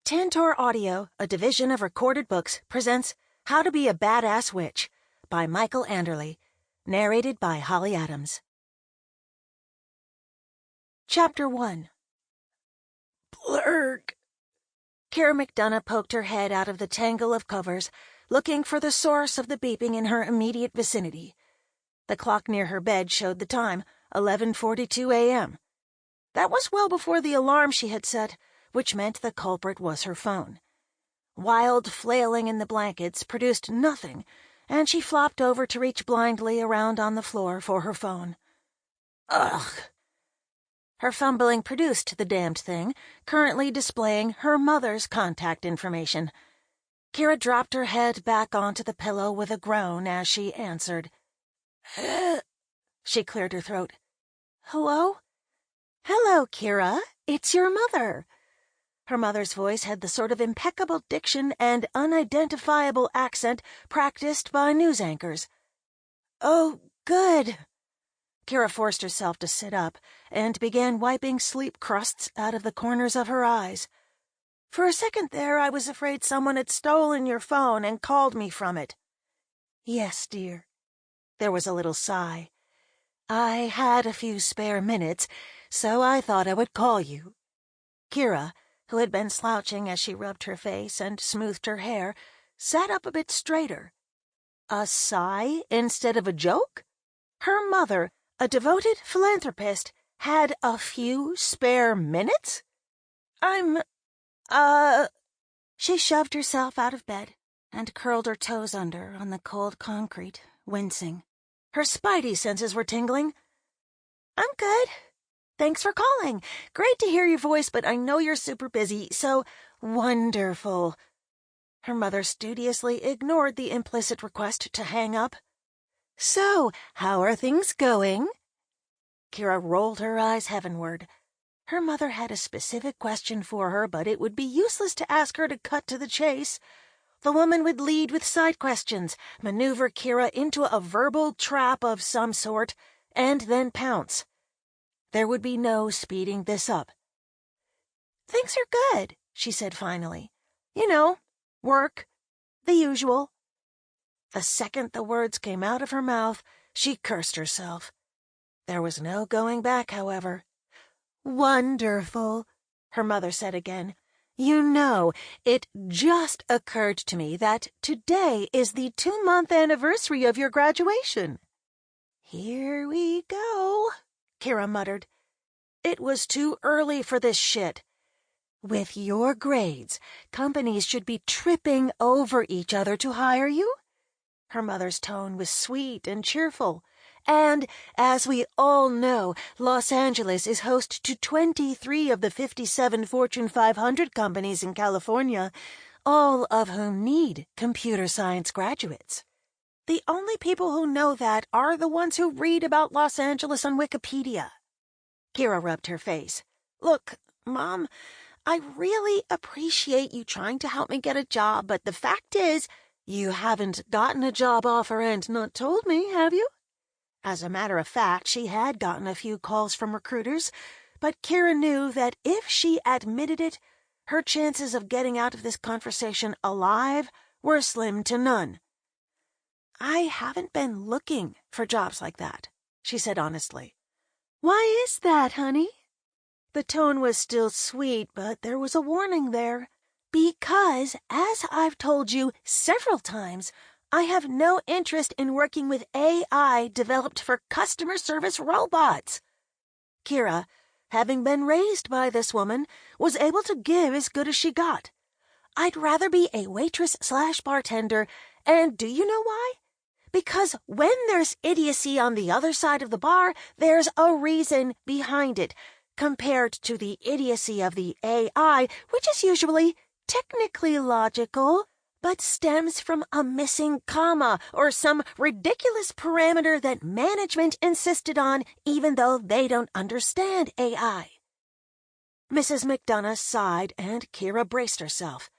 Tantor Audio, a division of Recorded Books, presents How to Be a Badass Witch by Michael Anderle, narrated by Holly Adams. Chapter 1. Blurg. Kera MacDonagh poked her head out of the tangle of covers, looking for the source of the beeping in her immediate vicinity. The clock near her bed showed the time, 11:42 a.m. That was well before the alarm she had set, which meant the culprit was her phone. Wild flailing in the blankets produced nothing, and she flopped over to reach blindly around on the floor for her phone. Ugh! Her fumbling produced the damned thing, currently displaying her mother's contact information. Kera dropped her head back onto the pillow with a groan as she answered. She cleared her throat. Hello? Hello, Kera. It's your mother. Her mother's voice had the sort of impeccable diction and unidentifiable accent practiced by news anchors. Oh, good. Kera forced herself to sit up and began wiping sleep crusts out of the corners of her eyes. For a second there, I was afraid someone had stolen your phone and called me from it. Yes, dear. There was a little sigh. I had a few spare minutes, so I thought I would call you. Kera, who had been slouching as she rubbed her face and smoothed her hair, sat up a bit straighter. A sigh instead of a joke? Her mother, a devoted philanthropist, had a few spare minutes? She shoved herself out of bed and curled her toes under on the cold concrete, wincing. Her spidey senses were tingling. I'm good. Thanks for calling. Great to hear your voice, but I know you're super busy, so wonderful. Her mother studiously ignored the implicit request to hang up. So, how are things going? Kera rolled her eyes heavenward. Her mother had a specific question for her, but it would be useless to ask her to cut to the chase. The woman would lead with side questions, maneuver Kera into a verbal trap of some sort, and then pounce. There would be no speeding this up. Things are good, she said finally. You know, work, the usual. The second the words came out of her mouth, she cursed herself. There was no going back, however. Wonderful, her mother said again. You know, it just occurred to me that today is the 2-month anniversary of your graduation. Here we go, Kera muttered. It was too early for this shit. With your grades, companies should be tripping over each other to hire you. Her mother's tone was sweet and cheerful. And, as we all know, Los Angeles is host to 23 of the 57 Fortune 500 companies in California, all of whom need computer science graduates. The only people who know that are the ones who read about Los Angeles on Wikipedia. Kera rubbed her face. Look, Mom, I really appreciate you trying to help me get a job, but the fact is, you haven't gotten a job offer and not told me, have you? As a matter of fact, she had gotten a few calls from recruiters, but Kera knew that if she admitted it, her chances of getting out of this conversation alive were slim to none. I haven't been looking for jobs like that, she said honestly. Why is that, honey? The tone was still sweet, but there was a warning there. Because, as I've told you several times, I have no interest in working with AI developed for customer service robots. Kera, having been raised by this woman, was able to give as good as she got. I'd rather be a waitress/bartender, and do you know why? Because when there's idiocy on the other side of the bar, there's a reason behind it, compared to the idiocy of the AI, which is usually technically logical, but stems from a missing comma or some ridiculous parameter that management insisted on even though they don't understand AI. Mrs. MacDonagh sighed and Kera braced herself.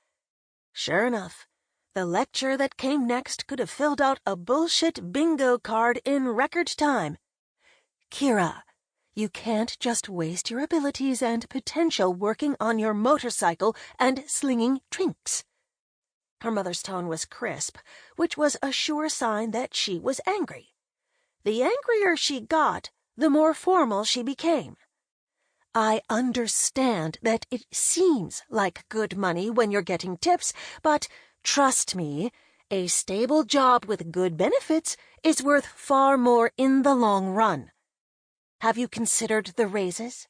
Sure enough, the lecture that came next could have filled out a bullshit bingo card in record time. Kera, You can't just waste your abilities and potential working on your motorcycle and slinging drinks." Her mother's tone was crisp, which was a sure sign that she was angry. The angrier she got, the more formal she became. "I understand that it seems like good money when you're getting tips, but trust me, a stable job with good benefits is worth far more in the long run. Have you considered the raises?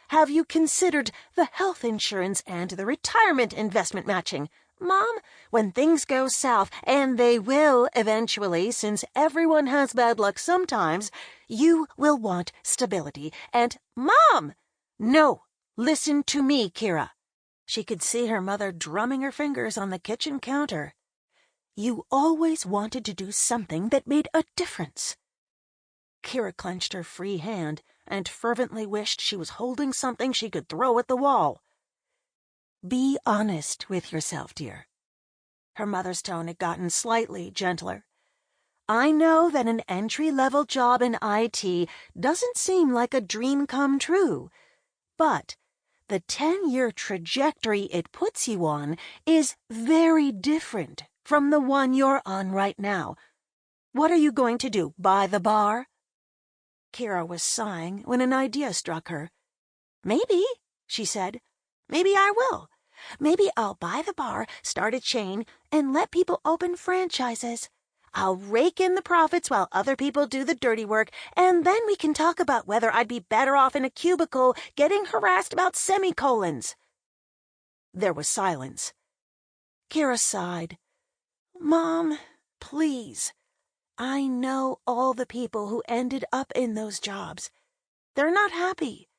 Have you considered the health insurance and the retirement investment matching? Mom, when things go south, and they will eventually, since everyone has bad luck sometimes, you will want stability. And, Mom! No, listen to me, Kera." She could see her mother drumming her fingers on the kitchen counter. "You always wanted to do something that made a difference." Kera clenched her free hand and fervently wished she was holding something she could throw at the wall. "Be honest with yourself, dear." Her mother's tone had gotten slightly gentler. "I know that an entry-level job in IT doesn't seem like a dream come true, but the 10-year trajectory it puts you on is very different from the one you're on right now. What are you going to do, buy the bar?" Kera was sighing when an idea struck her. "Maybe," she said. "Maybe I will. Maybe I'll buy the bar, start a chain, and let people open franchises. I'll rake in the profits while other people do the dirty work, and then we can talk about whether I'd be better off in a cubicle getting harassed about semicolons." There was silence. Kera sighed. "Mom, please. I know all the people who ended up in those jobs. They're not happy,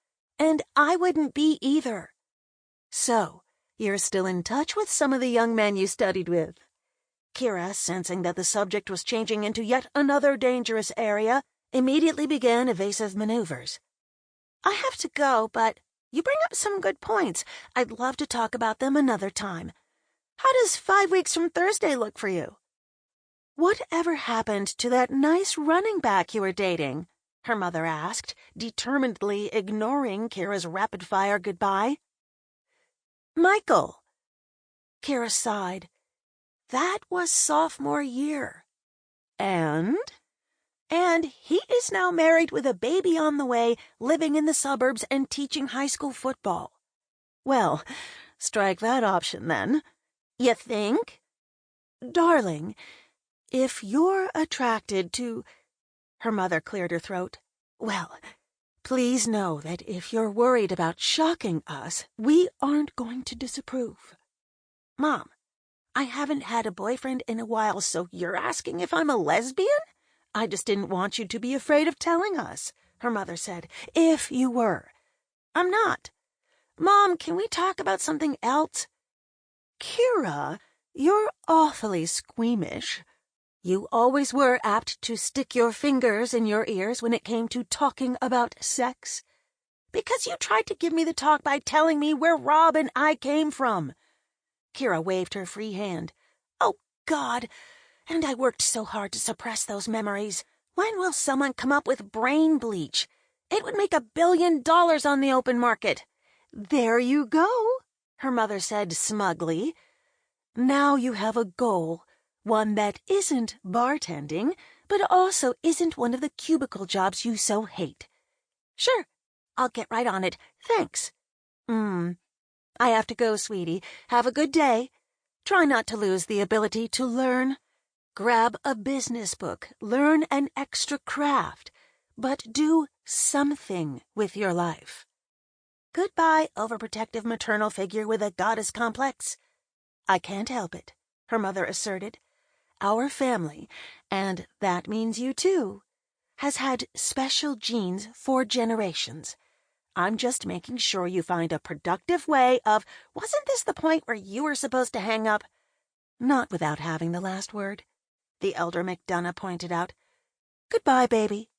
and I wouldn't be either. So, you're still in touch with some of the young men you studied with?" Kera, sensing that the subject was changing into yet another dangerous area, immediately began evasive maneuvers. "I have to go, but you bring up some good points. I'd love to talk about them another time. How does 5 weeks from Thursday look for you?" "Whatever happened to that nice running back you were dating?" her mother asked, determinedly ignoring Kera's rapid-fire goodbye. "Michael." Kera sighed. "That was sophomore year. And he is now married with a baby on the way, living in the suburbs and teaching high school football." "Well, strike that option, then." "You think?" "Darling, if you're attracted to—" Her mother cleared her throat. "Well, please know that if you're worried about shocking us, we aren't going to disapprove." "Mom, I haven't had a boyfriend in a while, so you're asking if I'm a lesbian?" "I just didn't want you to be afraid of telling us," her mother said. "If you were." "I'm not. Mom, can we talk about something else?" "Kera, you're awfully squeamish. You always were apt to stick your fingers in your ears when it came to talking about sex." "Because you tried to give me the talk by telling me where Rob and I came from." Kera waved her free hand. "Oh, God, and I worked so hard to suppress those memories. When will someone come up with brain bleach? It would make $1 billion on the open market." "There you go," her mother said smugly. "Now you have a goal. One that isn't bartending, but also isn't one of the cubicle jobs you so hate." "Sure, I'll get right on it. Thanks." "I have to go, sweetie. Have a good day. Try not to lose the ability to learn. Grab a business book, learn an extra craft, but do something with your life." "Goodbye, overprotective maternal figure with a goddess complex." "I can't help it," her mother asserted. "Our family, and that means you too, has had special genes for generations. I'm just making sure you find a productive way of—" "Wasn't this the point where you were supposed to hang up?" "Not without having the last word," the elder MacDonagh pointed out. "Goodbye, baby."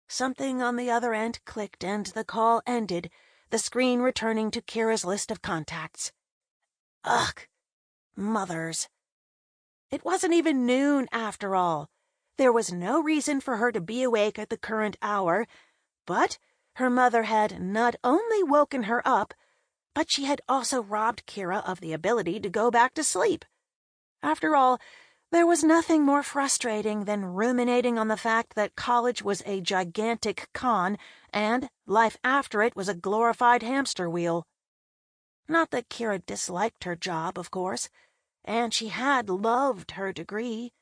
Something on the other end clicked and the call ended, the screen returning to Kera's list of contacts. Ugh. Mothers. It wasn't even noon, after all. There was no reason for her to be awake at the current hour, but her mother had not only woken her up, but she had also robbed Kera of the ability to go back to sleep. After all, there was nothing more frustrating than ruminating on the fact that college was a gigantic con and life after it was a glorified hamster wheel. Not that Kera disliked her job, of course, and she had loved her degree.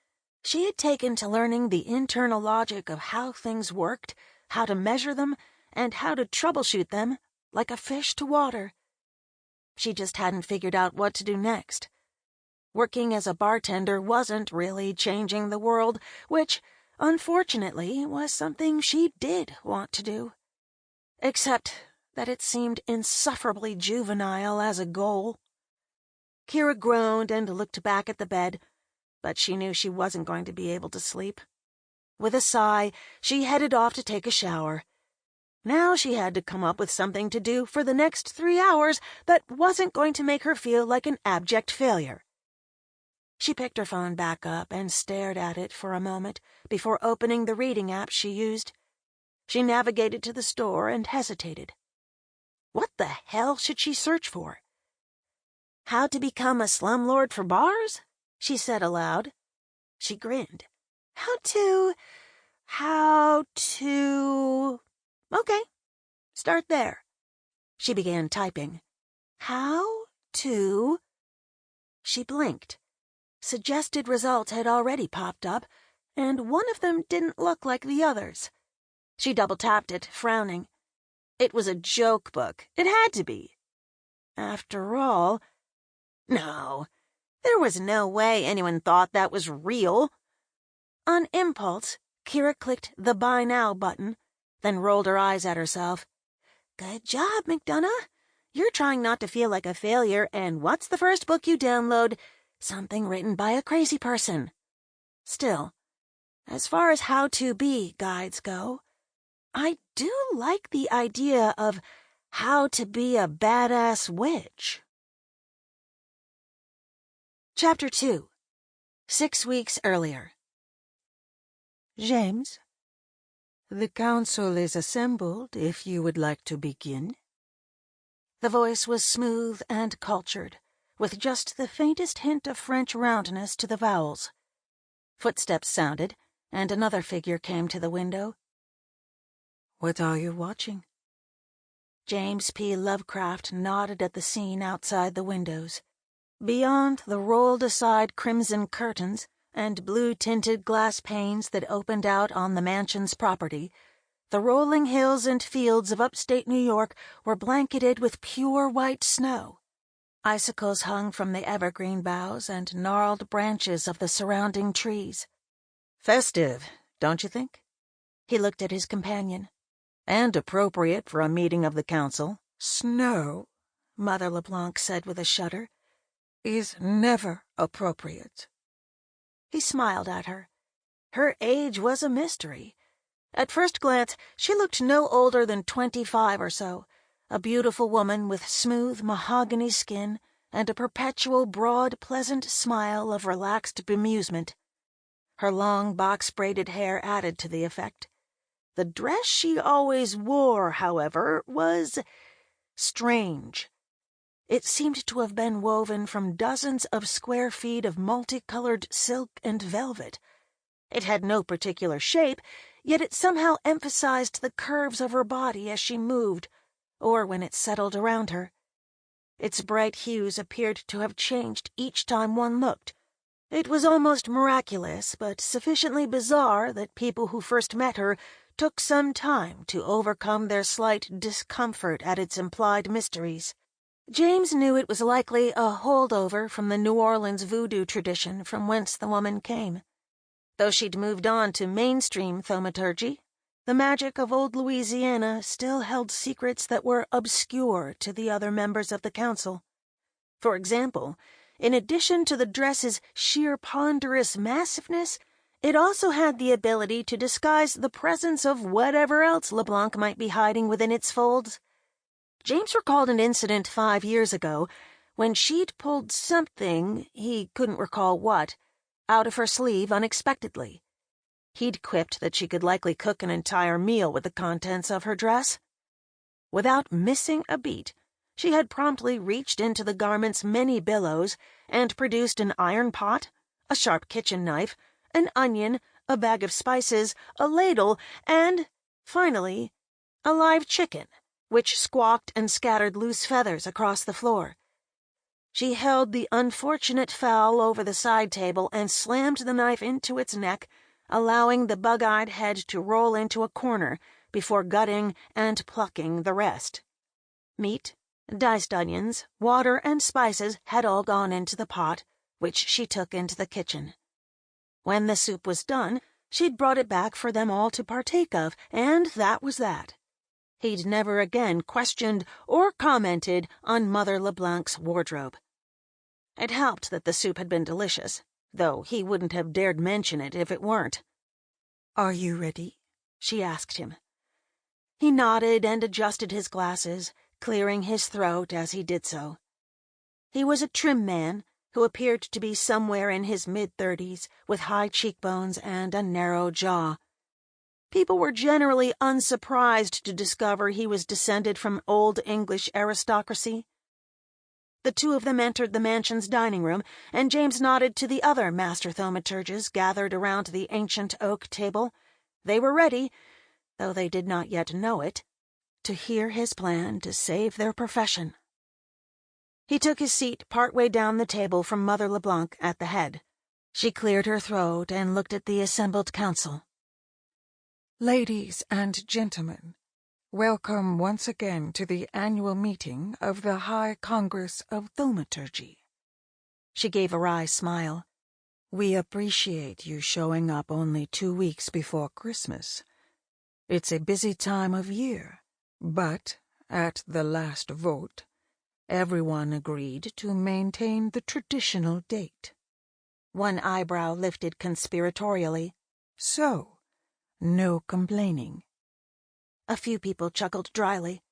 She had taken to learning the internal logic of how things worked, how to measure them, and how to troubleshoot them like a fish to water. She just hadn't figured out what to do next. Working as a bartender wasn't really changing the world, which, unfortunately, was something she did want to do. Except that it seemed insufferably juvenile as a goal. Kera groaned and looked back at the bed, but she knew she wasn't going to be able to sleep. With a sigh, she headed off to take a shower. Now she had to come up with something to do for the next 3 hours that wasn't going to make her feel like an abject failure. She picked her phone back up and stared at it for a moment before opening the reading app she used. She navigated to the store and hesitated. What the hell should she search for? How to become a slumlord for bars? She said aloud. She grinned. How to... Okay, start there. She began typing. How to... She blinked. Suggested results had already popped up, and one of them didn't look like the others. She double-tapped it, frowning. It was a joke book. It had to be. After all... No, there was no way anyone thought that was real. On impulse, Kera clicked the Buy Now button, then rolled her eyes at herself. Good job, MacDonagh. You're trying not to feel like a failure, and what's the first book you download? Something written by a crazy person. Still, as far as how-to-be guides go, I do like the idea of how to be a badass witch. Chapter 2. 6 weeks earlier. James, the council is assembled if you would like to begin. The voice was smooth and cultured, with just the faintest hint of French roundness to the vowels. Footsteps sounded, and another figure came to the window. What are you watching? James P. Lovecraft nodded at the scene outside the windows. Beyond the rolled-aside crimson curtains and blue-tinted glass panes that opened out on the mansion's property, the rolling hills and fields of upstate New York were blanketed with pure white snow. Icicles hung from the evergreen boughs and gnarled branches of the surrounding trees. Festive, don't you think? He looked at his companion. And appropriate for a meeting of the council. Snow, Mother LeBlanc said with a shudder, is never appropriate. He smiled at her. Her age was a mystery. At first glance, she looked no older than 25 or so, a beautiful woman with smooth mahogany skin and a perpetual broad, pleasant smile of relaxed bemusement. Her long box-braided hair added to the effect. The dress she always wore, however, was strange. It seemed to have been woven from dozens of square feet of multicolored silk and velvet. It had no particular shape, yet it somehow emphasized the curves of her body as she moved, or when it settled around her. Its bright hues appeared to have changed each time one looked. It was almost miraculous, but sufficiently bizarre that people who first met her took some time to overcome their slight discomfort at its implied mysteries. James knew it was likely a holdover from the New Orleans voodoo tradition from whence the woman came. Though she'd moved on to mainstream thaumaturgy, the magic of old Louisiana still held secrets that were obscure to the other members of the council. For example, in addition to the dress's sheer ponderous massiveness, it also had the ability to disguise the presence of whatever else LeBlanc might be hiding within its folds. James recalled an incident 5 years ago when she'd pulled something, he couldn't recall what, out of her sleeve unexpectedly. He'd quipped that she could likely cook an entire meal with the contents of her dress. Without missing a beat, she had promptly reached into the garment's many billows and produced an iron pot, a sharp kitchen knife, an onion, a bag of spices, a ladle, and, finally, a live chicken, which squawked and scattered loose feathers across the floor. She held the unfortunate fowl over the side table and slammed the knife into its neck, allowing the bug-eyed head to roll into a corner before gutting and plucking the rest. Meat, diced onions, water, and spices had all gone into the pot, which she took into the kitchen. When the soup was done, she'd brought it back for them all to partake of, and that was that. He'd never again questioned or commented on Mother LeBlanc's wardrobe. It helped that the soup had been delicious, though he wouldn't have dared mention it if it weren't. "Are you ready?" she asked him. He nodded and adjusted his glasses, clearing his throat as he did so. He was a trim man who appeared to be somewhere in his mid-30s, with high cheekbones and a narrow jaw. People were generally unsurprised to discover he was descended from Old English aristocracy. The two of them entered the mansion's dining room, and James nodded to the other master thaumaturges gathered around the ancient oak table. They were ready, though they did not yet know it, to hear his plan to save their profession. He took his seat partway down the table from Mother LeBlanc at the head. She cleared her throat and looked at the assembled council. "Ladies and gentlemen, welcome once again to the annual meeting of the High Congress of Thaumaturgy." She gave a wry smile. "We appreciate you showing up only 2 weeks before Christmas. It's a busy time of year, but at the last vote, everyone agreed to maintain the traditional date." One eyebrow lifted conspiratorially. "So, no complaining." A few people chuckled dryly.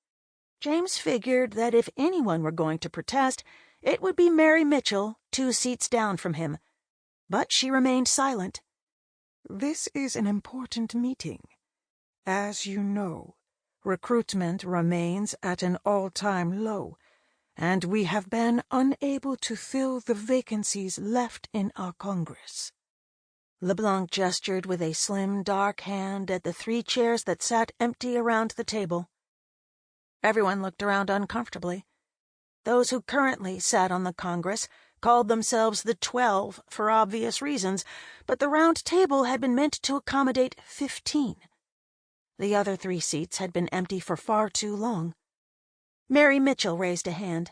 James figured that if anyone were going to protest, it would be Mary Mitchell, 2 seats down from him. But she remained silent. "This is an important meeting. As you know, recruitment remains at an all-time low, and we have been unable to fill the vacancies left in our Congress." LeBlanc gestured with a slim, dark hand at the 3 chairs that sat empty around the table. Everyone looked around uncomfortably. Those who currently sat on the Congress called themselves the 12 for obvious reasons, but the round table had been meant to accommodate 15. The other 3 seats had been empty for far too long. Mary Mitchell raised a hand.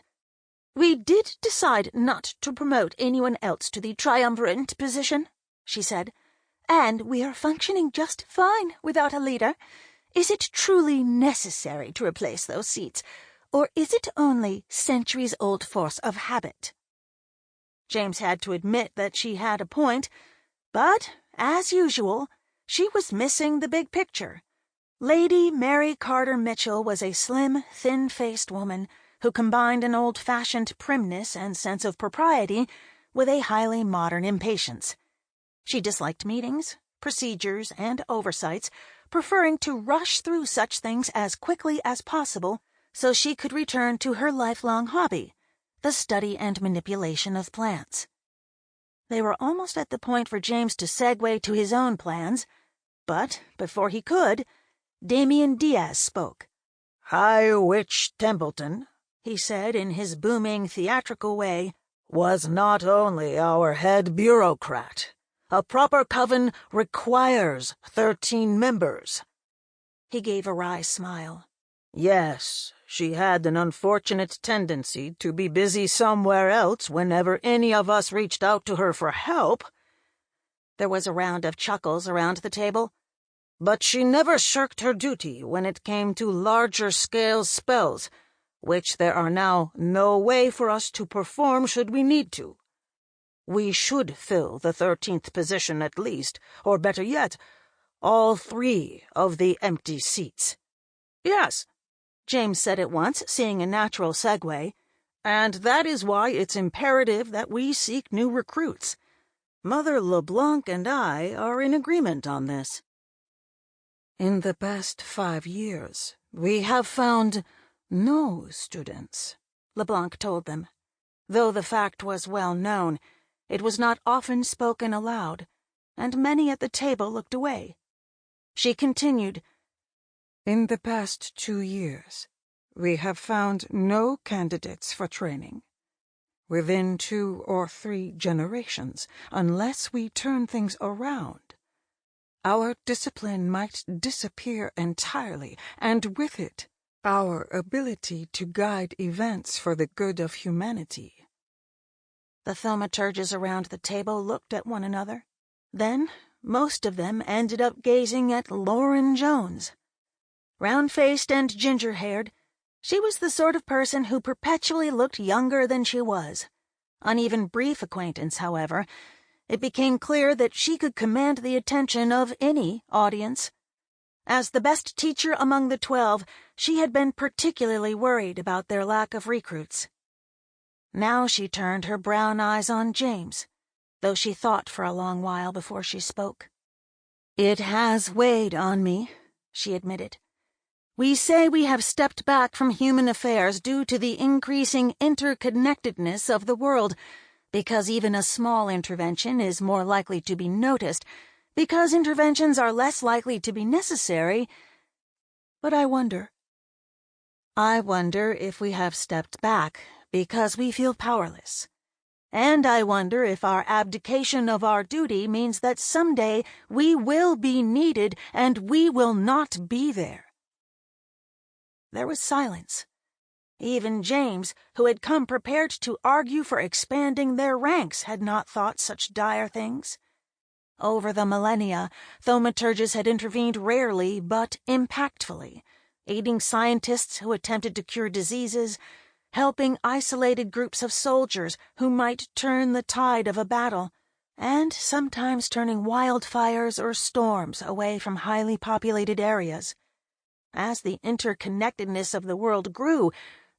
"We did decide not to promote anyone else to the triumvirate position," she said, "and we are functioning just fine without a leader. Is it truly necessary to replace those seats, or is it only centuries-old force of habit?" James had to admit that she had a point, but, as usual, she was missing the big picture. Lady Mary Carter Mitchell was a slim, thin-faced woman who combined an old-fashioned primness and sense of propriety with a highly modern impatience. She disliked meetings, procedures, and oversights, preferring to rush through such things as quickly as possible so she could return to her lifelong hobby, the study and manipulation of plants. They were almost at the point for James to segue to his own plans, but before he could, Damien Diaz spoke. "High Witch Templeton," he said in his booming theatrical way, "was not only our head bureaucrat. A proper coven requires 13 members." He gave a wry smile. "Yes, she had an unfortunate tendency to be busy somewhere else whenever any of us reached out to her for help." There was a round of chuckles around the table. "But she never shirked her duty when it came to larger-scale spells, which there are now no way for us to perform should we need to. We should fill the 13th position at least, or better yet, all 3 of the empty seats." "Yes," James said at once, seeing a natural segue, "and that is why it's imperative that we seek new recruits. Mother LeBlanc and I are in agreement on this." "In the past 5 years, we have found No, students, LeBlanc told them. Though the fact was well known, it was not often spoken aloud, and many at the table looked away. She continued, "In the past 2 years, we have found no candidates for training. Within 2 or 3 generations, unless we turn things around, our discipline might disappear entirely, and with it, our ability to guide events for the good of humanity." The thaumaturges around the table looked at one another. Then, most of them ended up gazing at Lauren Jones. Round-faced and ginger-haired, she was the sort of person who perpetually looked younger than she was. On even brief acquaintance, however, it became clear that she could command the attention of any audience. As the best teacher among the 12, she had been particularly worried about their lack of recruits. Now she turned her brown eyes on James, though she thought for a long while before she spoke. "It has weighed on me," she admitted. "We say we have stepped back from human affairs due to the increasing interconnectedness of the world, because even a small intervention is more likely to be noticed, because interventions are less likely to be necessary. But I wonder if we have stepped back because we feel powerless. And I wonder if our abdication of our duty means that someday we will be needed and we will not be there." There was silence. Even James, who had come prepared to argue for expanding their ranks, had not thought such dire things. Over the millennia, thaumaturges had intervened rarely but impactfully, aiding scientists who attempted to cure diseases, helping isolated groups of soldiers who might turn the tide of a battle, and sometimes turning wildfires or storms away from highly populated areas. As the interconnectedness of the world grew,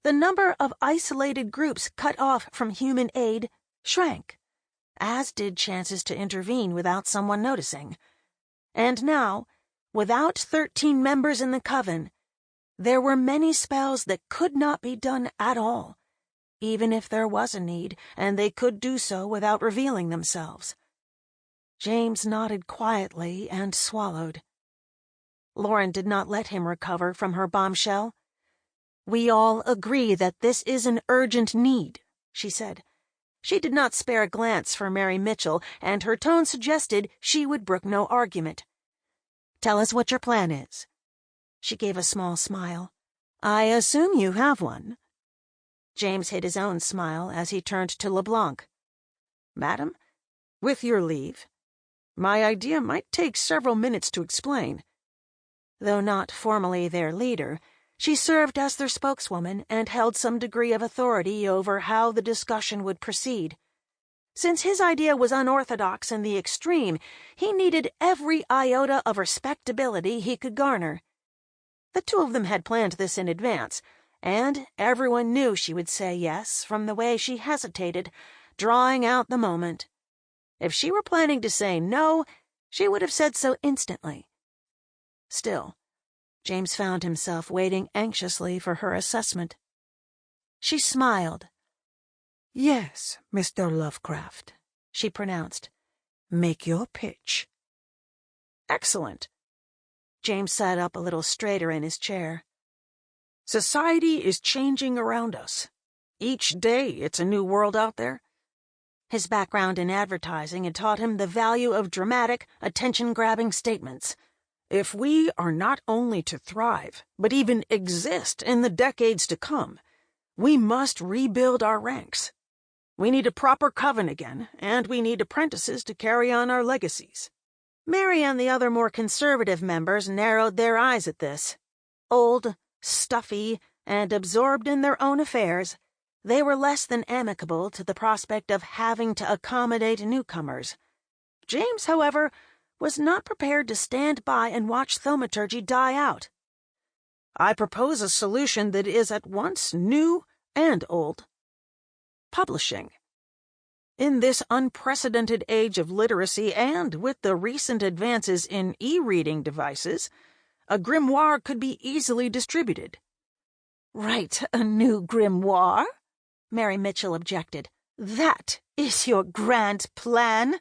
the number of isolated groups cut off from human aid shrank, as did chances to intervene without someone noticing. And now, without 13 members in the coven, there were many spells that could not be done at all, even if there was a need, and they could do so without revealing themselves. James nodded quietly and swallowed. Lauren did not let him recover from her bombshell. "We all agree that this is an urgent need," she said. She did not spare a glance for Mary Mitchell, and her tone suggested she would brook no argument. "Tell us what your plan is." She gave a small smile. "I assume you have one." James hid his own smile as he turned to LeBlanc. "Madam, with your leave, my idea might take several minutes to explain." Though not formally their leader, she served as their spokeswoman and held some degree of authority over how the discussion would proceed. Since his idea was unorthodox in the extreme, he needed every iota of respectability he could garner. The 2 of them had planned this in advance, and everyone knew she would say yes from the way she hesitated, drawing out the moment. If she were planning to say no, she would have said so instantly. Still, James found himself waiting anxiously for her assessment. She smiled. "Yes, Mr. Lovecraft," she pronounced. "Make your pitch." "Excellent." James sat up a little straighter in his chair. "Society is changing around us. Each day it's a new world out there." His background in advertising had taught him the value of dramatic, attention-grabbing statements. If we are not only to thrive, but even exist in the decades to come, we must rebuild our ranks. We need a proper coven again, and we need apprentices to carry on our legacies. Mary and the other more conservative members narrowed their eyes at this. Old, stuffy, and absorbed in their own affairs, they were less than amicable to the prospect of having to accommodate newcomers. James, however, was not prepared to stand by and watch thaumaturgy die out. "I propose a solution that is at once new and old. Publishing. In this unprecedented age of literacy and with the recent advances in e-reading devices, a grimoire could be easily distributed. Write a new grimoire? Mary Mitchell objected. That is your grand plan?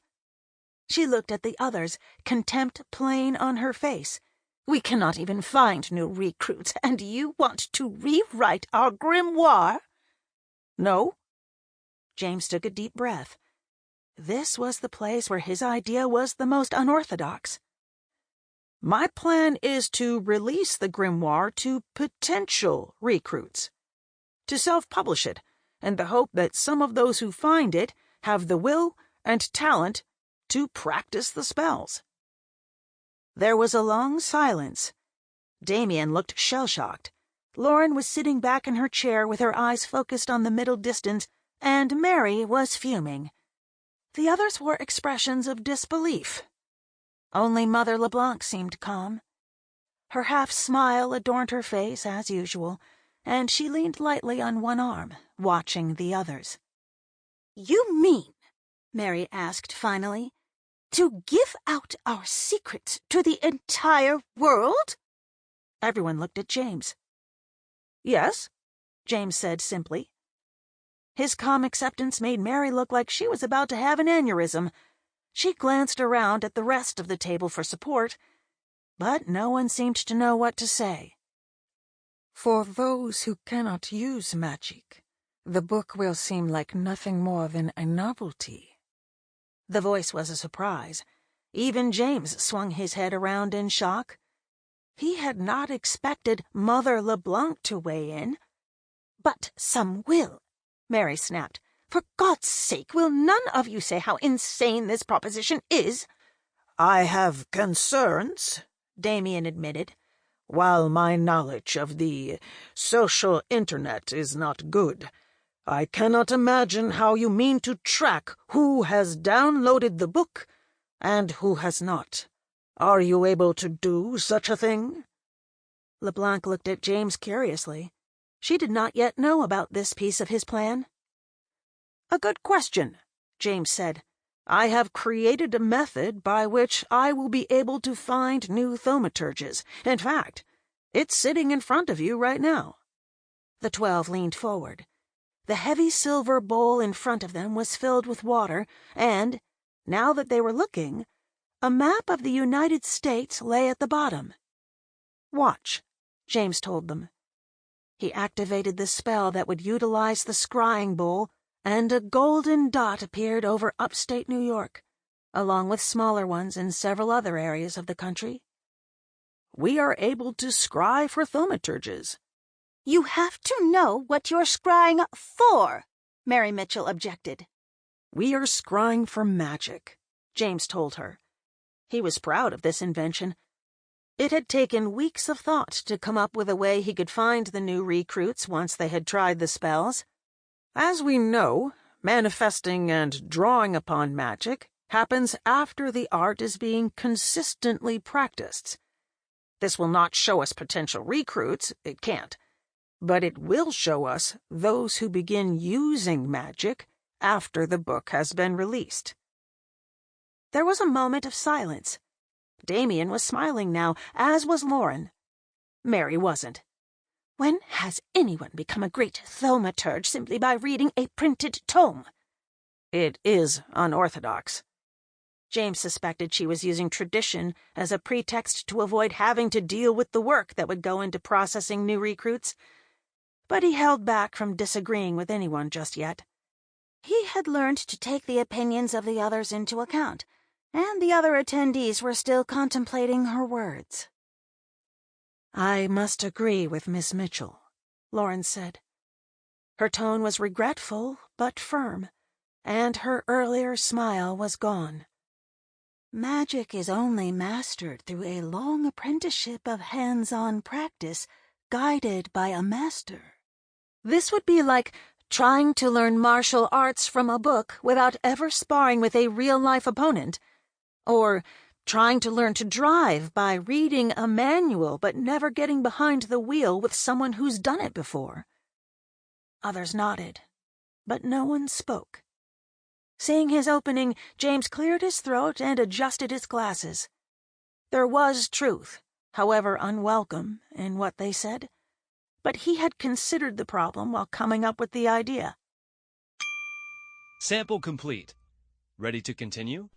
She looked at the others, contempt plain on her face. We cannot even find new recruits, and you want to rewrite our grimoire? No. James took a deep breath. This was the place where his idea was the most unorthodox. My plan is to release the grimoire to potential recruits, to self-publish it, in the hope that some of those who find it have the will and talent to practice the spells. There was a long silence. Damien looked shell-shocked. Lauren was sitting back in her chair with her eyes focused on the middle distance, and Mary was fuming. The others wore expressions of disbelief. Only Mother LeBlanc seemed calm. Her half-smile adorned her face, as usual, and she leaned lightly on one arm, watching the others. "You mean," Mary asked finally, "to give out our secrets to the entire world?" Everyone looked at James. "Yes," James said simply. His calm acceptance made Mary look like she was about to have an aneurysm. She glanced around at the rest of the table for support, but no one seemed to know what to say. "For those who cannot use magic, the book will seem like nothing more than a novelty." The voice was a surprise. Even James swung his head around in shock. He had not expected Mother LeBlanc to weigh in. "But some will," Mary snapped. "For God's sake, will none of you say how insane this proposition is?" "I have concerns," Damien admitted. "While my knowledge of the social internet is not good, I cannot imagine how you mean to track who has downloaded the book and who has not. Are you able to do such a thing?" LeBlanc looked at James curiously. She did not yet know about this piece of his plan. "A good question," James said. "I have created a method by which I will be able to find new thaumaturges. In fact, it's sitting in front of you right now." The 12 leaned forward. The heavy silver bowl in front of them was filled with water, and, now that they were looking, a map of the United States lay at the bottom. "Watch," James told them. He activated the spell that would utilize the scrying bowl, and a golden dot appeared over upstate New York, along with smaller ones in several other areas of the country. "We are able to scry for thaumaturges." "You have to know what you're scrying for," Mary Mitchell objected. "We are scrying for magic," James told her. He was proud of this invention. It had taken weeks of thought to come up with a way he could find the new recruits once they had tried the spells. As we know, manifesting and drawing upon magic happens after the art is being consistently practiced. This will not show us potential recruits, it can't, but it will show us those who begin using magic after the book has been released. There was a moment of silence. Damien was smiling now, as was Lauren. Mary wasn't. "When has anyone become a great thaumaturge simply by reading a printed tome?" "It is unorthodox." James suspected she was using tradition as a pretext to avoid having to deal with the work that would go into processing new recruits, but he held back from disagreeing with anyone just yet. He had learned to take the opinions of the others into account, and the other attendees were still contemplating her words. "I must agree with Miss Mitchell," Lauren said. Her tone was regretful but firm, and her earlier smile was gone. "Magic is only mastered through a long apprenticeship of hands-on practice, guided by a master. This would be like trying to learn martial arts from a book without ever sparring with a real-life opponent, or trying to learn to drive by reading a manual but never getting behind the wheel with someone who's done it before." Others nodded, but no one spoke. Seeing his opening, James cleared his throat and adjusted his glasses. There was truth, however unwelcome, in what they said, but he had considered the problem while coming up with the idea. Sample complete. Ready to continue?